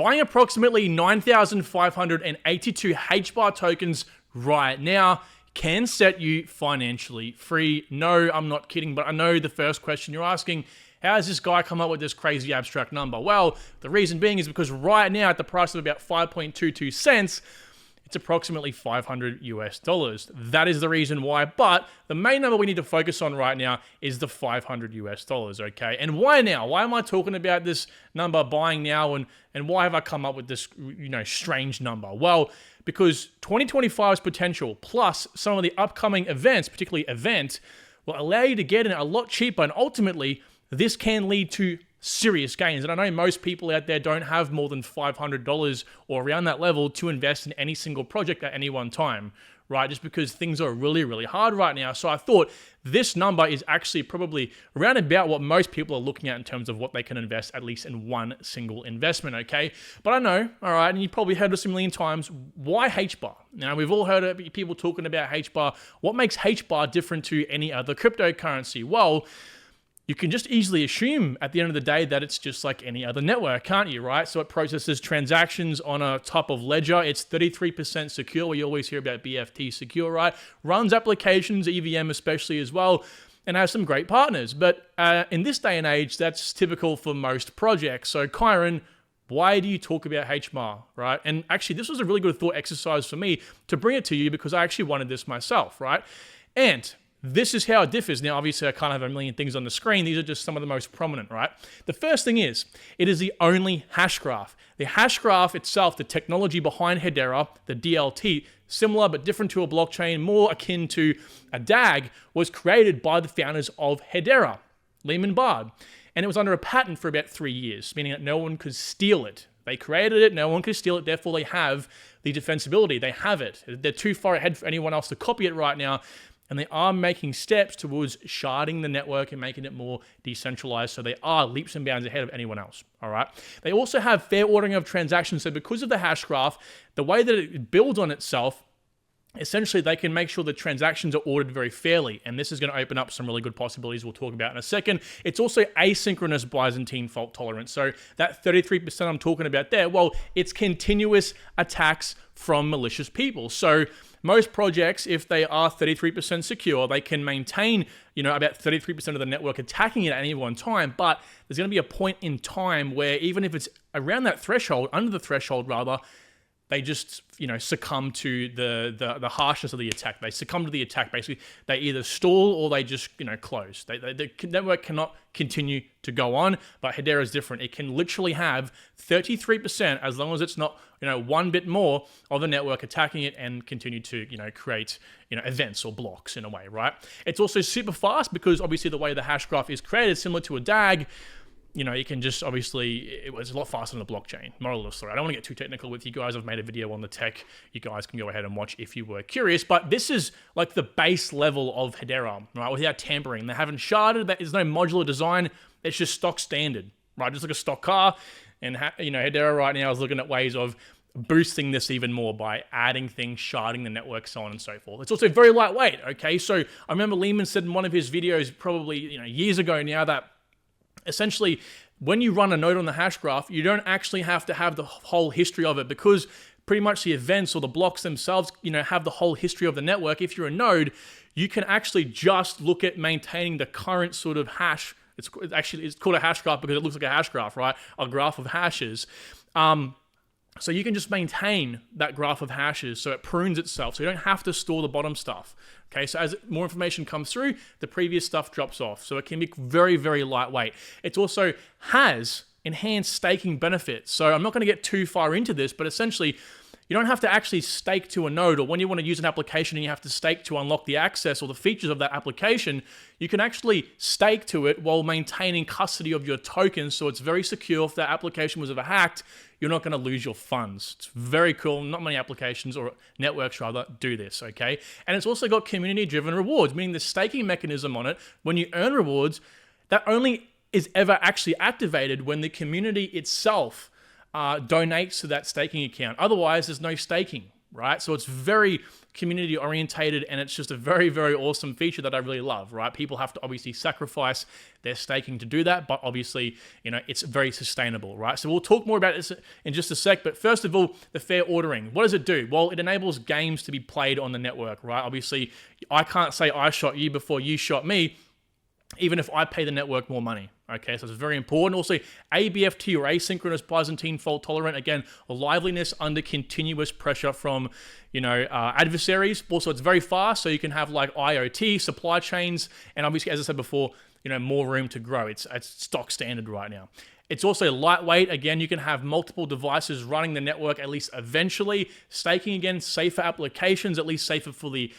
buying approximately 9,582 HBAR tokens right now can set you financially free. No, I'm not kidding, but I know the first question you're asking, how has this guy come up with this crazy abstract number? Well, the reason being is because right now at the price of about 5.22 cents, it's approximately $500 US. That is the reason why, but the main number we need to focus on right now is the $500 US, okay? And why now? Why am I talking about this number buying now, and why have I come up with this, strange number? Well, because 2025's potential plus some of the upcoming events, particularly Event, will allow you to get in a lot cheaper, and ultimately this can lead to serious gains. And I know most people out there don't have more than $500 or around that level to invest in any single project at any one time, right? Just because things are really, really hard right now. So I thought this number is actually probably around about what most people are looking at in terms of what they can invest at least in one single investment, okay? But I know, all right, and you've probably heard this a million times, why HBAR? Now, we've all heard people talking about HBAR. What makes HBAR different to any other cryptocurrency? Well, you can just easily assume at the end of the day that it's just like any other network, can't you, right? So it processes transactions on a type of ledger. It's 33% secure. We always hear about BFT secure, right? Runs applications, EVM especially as well, and has some great partners. But in this day and age, that's typical for most projects. So Kyron, why do you talk about HBAR, right? And actually, this was a really good thought exercise for me to bring it to you because I actually wanted this myself, right? And this is how it differs. Now, obviously, I can't have a million things on the screen. These are just some of the most prominent, right? The first thing is, it is the only hash graph. The hash graph itself, the technology behind Hedera, the DLT, similar but different to a blockchain, more akin to a DAG, was created by the founders of Hedera, Lehman Bard. And it was under a patent for about 3 years, meaning that no one could steal it. They created it, no one could steal it, therefore they have the defensibility. They have it. They're too far ahead for anyone else to copy it right now. And they are making steps towards sharding the network and making it more decentralized. So they are leaps and bounds ahead of anyone else, all right? They also have fair ordering of transactions. So because of the hash graph, the way that it builds on itself, essentially they can make sure the transactions are ordered very fairly. And this is going to open up some really good possibilities we'll talk about in a second. It's also asynchronous Byzantine fault tolerance. So that 33% I'm talking about there, well, it's continuous attacks from malicious people. So most projects, if they are 33% secure, they can maintain, about 33% of the network attacking it at any one time. But there's going to be a point in time where even if it's around that threshold, under the threshold rather, they just, succumb to the harshness of the attack. They succumb to the attack, basically. They either stall or they just, close. The network cannot continue to go on, but Hedera is different. It can literally have 33%, as long as it's not, one bit more of the network attacking it and continue to, create, events or blocks in a way, right? It's also super fast because obviously the way the hash graph is created, similar to a DAG, you can just it was a lot faster than the blockchain. Moral of the story. I don't want to get too technical with you guys. I've made a video on the tech. You guys can go ahead and watch if you were curious. But this is like the base level of Hedera, right? Without tampering. They haven't sharded. There's no modular design. It's just stock standard, right? Just like a stock car. And, Hedera right now is looking at ways of boosting this even more by adding things, sharding the network, so on and so forth. It's also very lightweight, okay? So I remember Lehman said in one of his videos probably, years ago now that essentially, when you run a node on the hash graph, you don't actually have to have the whole history of it because pretty much the events or the blocks themselves, have the whole history of the network. If you're a node, you can actually just look at maintaining the current sort of hash. It's called a hash graph because it looks like a hash graph, right? A graph of hashes. So you can just maintain that graph of hashes so it prunes itself. So you don't have to store the bottom stuff. Okay, so as more information comes through, the previous stuff drops off. So it can be very, very lightweight. It also has enhanced staking benefits. So I'm not going to get too far into this, but essentially, you don't have to actually stake to a node, or when you want to use an application and you have to stake to unlock the access or the features of that application, you can actually stake to it while maintaining custody of your tokens. So it's very secure. If that application was ever hacked, you're not going to lose your funds. It's very cool. Not many applications or networks rather do this, okay? And it's also got community-driven rewards, meaning the staking mechanism on it, when you earn rewards, that only is ever actually activated when the community itself donates to that staking account. Otherwise, there's no staking, right? So it's very community orientated, and it's just a very, very awesome feature that I really love, right? People have to obviously sacrifice their staking to do that, but obviously, it's very sustainable, right? So we'll talk more about this in just a sec, but first of all, the fair ordering. What does it do? Well, it enables games to be played on the network, right? Obviously, I can't say I shot you before you shot me, even if I pay the network more money. Okay, so it's very important. Also, ABFT or asynchronous Byzantine fault tolerant. Again, liveliness under continuous pressure from, adversaries. Also, it's very fast, so you can have like IoT, supply chains, and obviously, as I said before, more room to grow. It's stock standard right now. It's also lightweight. Again, you can have multiple devices running the network, at least eventually. Staking, again, safer applications, at least safer for the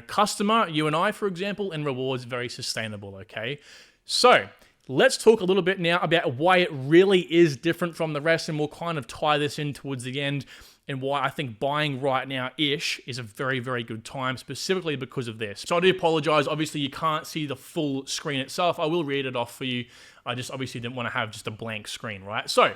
customer, you and I, for example, and rewards, very sustainable, okay? So let's talk a little bit now about why it really is different from the rest, and we'll kind of tie this in towards the end, and why I think buying right now-ish is a very, very good time, specifically because of this. So I do apologize. Obviously, you can't see the full screen itself. I will read it off for you. I just obviously didn't want to have just a blank screen, right? So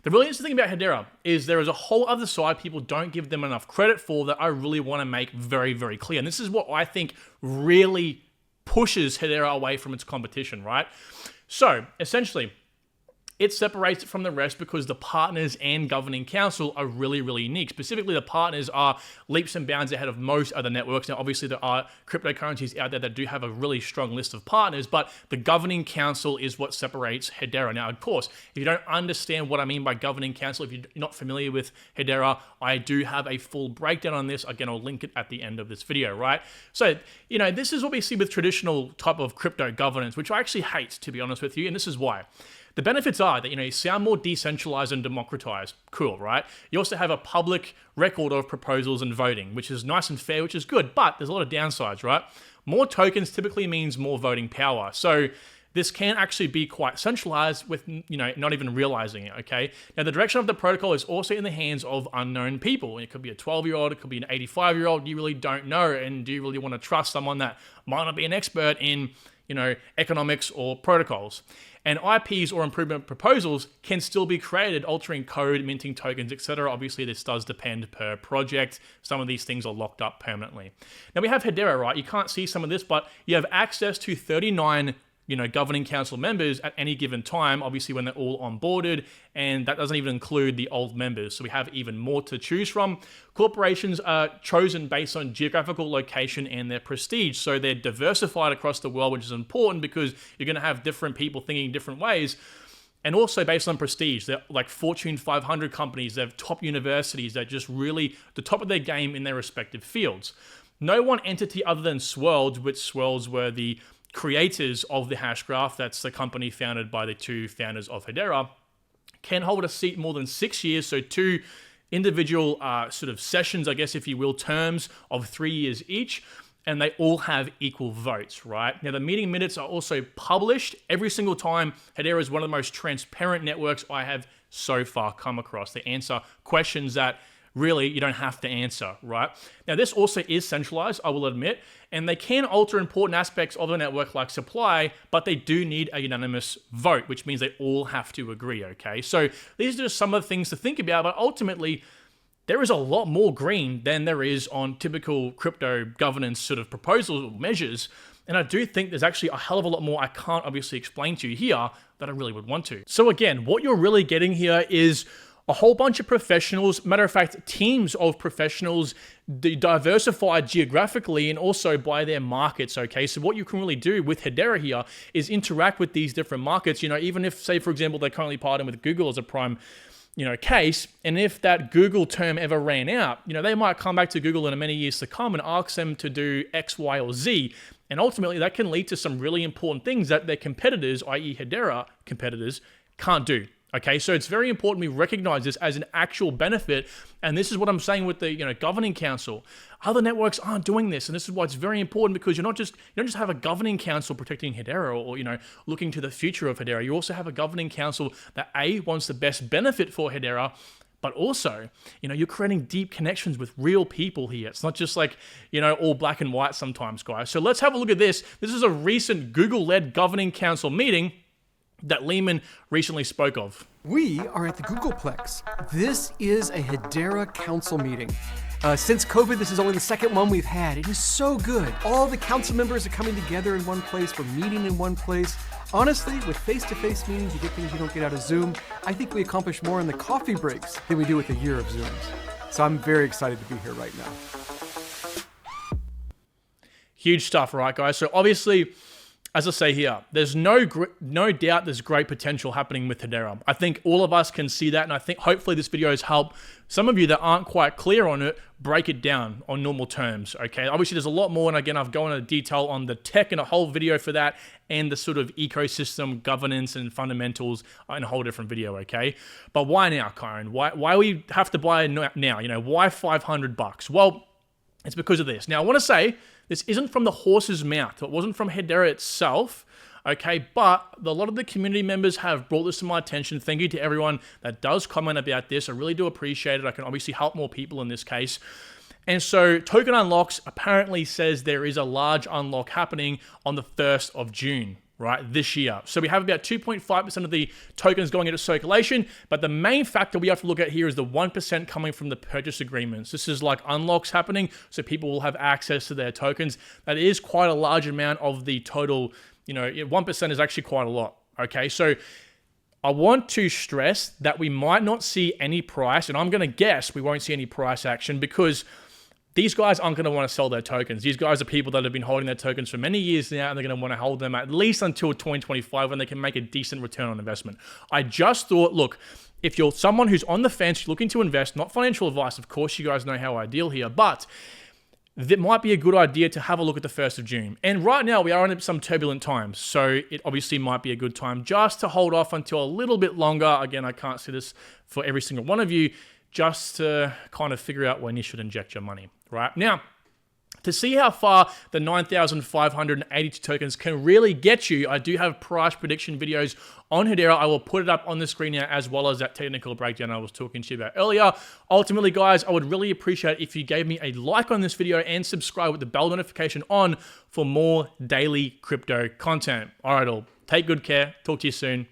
the really interesting thing about Hedera is there is a whole other side people don't give them enough credit for that I really want to make very, very clear. And this is what I think really pushes Hedera away from its competition, right? So essentially, it separates it from the rest because the partners and governing council are really, really unique. Specifically, the partners are leaps and bounds ahead of most other networks. Now, obviously, there are cryptocurrencies out there that do have a really strong list of partners, but the governing council is what separates Hedera. Now, of course, if you don't understand what I mean by governing council, if you're not familiar with Hedera, I do have a full breakdown on this. Again, I'll link it at the end of this video, right? So, this is what we see with traditional type of crypto governance, which I actually hate, to be honest with you, and this is why. The benefits are that, you sound more decentralized and democratized. Cool, right? You also have a public record of proposals and voting, which is nice and fair, which is good, but there's a lot of downsides, right? More tokens typically means more voting power. So this can actually be quite centralized with, not even realizing it, okay? Now, the direction of the protocol is also in the hands of unknown people. It could be a 12-year-old, it could be an 85-year-old. You really don't know, and do you really want to trust someone that might not be an expert in, economics or protocols? And IPs or improvement proposals can still be created, altering code, minting tokens, etc. Obviously, this does depend per project. Some of these things are locked up permanently. Now, we have Hedera, right? You can't see some of this, but you have access to 39 governing council members at any given time, obviously when they're all onboarded, and that doesn't even include the old members. So we have even more to choose from. Corporations are chosen based on geographical location and their prestige. So they're diversified across the world, which is important because you're going to have different people thinking different ways. And also based on prestige. They're like Fortune 500 companies, they have top universities, they're just really the top of their game in their respective fields. No one entity other than Swirlds, which Swirlds were the creators of the Hashgraph, that's the company founded by the two founders of Hedera, can hold a seat more than 6 years, so two individual sort of sessions, I guess, if you will, terms of 3 years each, and they all have equal votes, right? Now, the meeting minutes are also published every single time. Hedera is one of the most transparent networks I have so far come across. They answer questions that really you don't have to answer, right? Now, this also is centralized, I will admit, and they can alter important aspects of the network like supply, but they do need a unanimous vote, which means they all have to agree, okay? So these are just some of the things to think about, but ultimately, there is a lot more green than there is on typical crypto governance sort of proposals or measures. And I do think there's actually a hell of a lot more I can't obviously explain to you here that I really would want to. So again, what you're really getting here is a whole bunch of professionals, matter of fact, teams of professionals, diversified geographically and also by their markets, okay? So what you can really do with Hedera here is interact with these different markets, even if, say, for example, they're currently partnering with Google as a prime case, and if that Google term ever ran out, they might come back to Google in many years to come and ask them to do X, Y, or Z, and ultimately that can lead to some really important things that their competitors, i.e. Hedera competitors, can't do. Okay, so it's very important we recognize this as an actual benefit, and this is what I'm saying with the governing council. Other networks aren't doing this, and this is why it's very important because you don't just have a governing council protecting Hedera or looking to the future of Hedera. You also have a governing council that wants the best benefit for Hedera, but also, you're creating deep connections with real people here. It's not just like, all black and white sometimes, guys. So let's have a look at this. This is a recent Google-led governing council meeting that Lehman recently spoke of. We are at the Googleplex. This is a Hedera council meeting. Since COVID, this is only the second one we've had. It is so good. All the council members are coming together in one place. We're meeting in one place. Honestly, with face-to-face meetings, you get things you don't get out of Zoom. I think we accomplish more in the coffee breaks than we do with a year of Zooms. So I'm very excited to be here right now. Huge stuff, right, guys? So obviously, as I say here, there's no doubt there's great potential happening with Hedera. I think all of us can see that, and I think hopefully this video has helped some of you that aren't quite clear on it break it down on normal terms, okay? Obviously, there's a lot more, and again, I've gone into detail on the tech and a whole video for that, and the sort of ecosystem, governance, and fundamentals in a whole different video, okay? But why now, Kyron? Why we have to buy now? You know, why $500? Well, it's because of this. Now, I want to say, this isn't from the horse's mouth. It wasn't from Hedera itself, okay? But a lot of the community members have brought this to my attention. Thank you to everyone that does comment about this. I really do appreciate it. I can obviously help more people in this case. And so Token Unlocks apparently says there is a large unlock happening on the 1st of June, right, this year. So we have about 2.5% of the tokens going into circulation, but the main factor we have to look at here is the 1% coming from the purchase agreements. This is like unlocks happening, so people will have access to their tokens. That is quite a large amount of the total, you know, 1% is actually quite a lot, okay? So I want to stress that we might not see any price, and I'm gonna guess we won't see any price action because these guys aren't going to want to sell their tokens. These guys are people that have been holding their tokens for many years now, and they're going to want to hold them at least until 2025 when they can make a decent return on investment. I just thought, look, if you're someone who's on the fence, looking to invest, not financial advice, of course, you guys know how I deal here, but it might be a good idea to have a look at the 1st of June. And right now, we are in some turbulent times, so it obviously might be a good time just to hold off until a little bit longer. Again, I can't see this for every single one of you, just to kind of figure out when you should inject your money. Right now, to see how far the 9,582 tokens can really get you, I do have price prediction videos on Hedera. I will put it up on the screen now, as well as that technical breakdown I was talking to you about earlier. Ultimately, guys, I would really appreciate if you gave me a like on this video and subscribe with the bell notification on for more daily crypto content. All right, all. Take good care. Talk to you soon.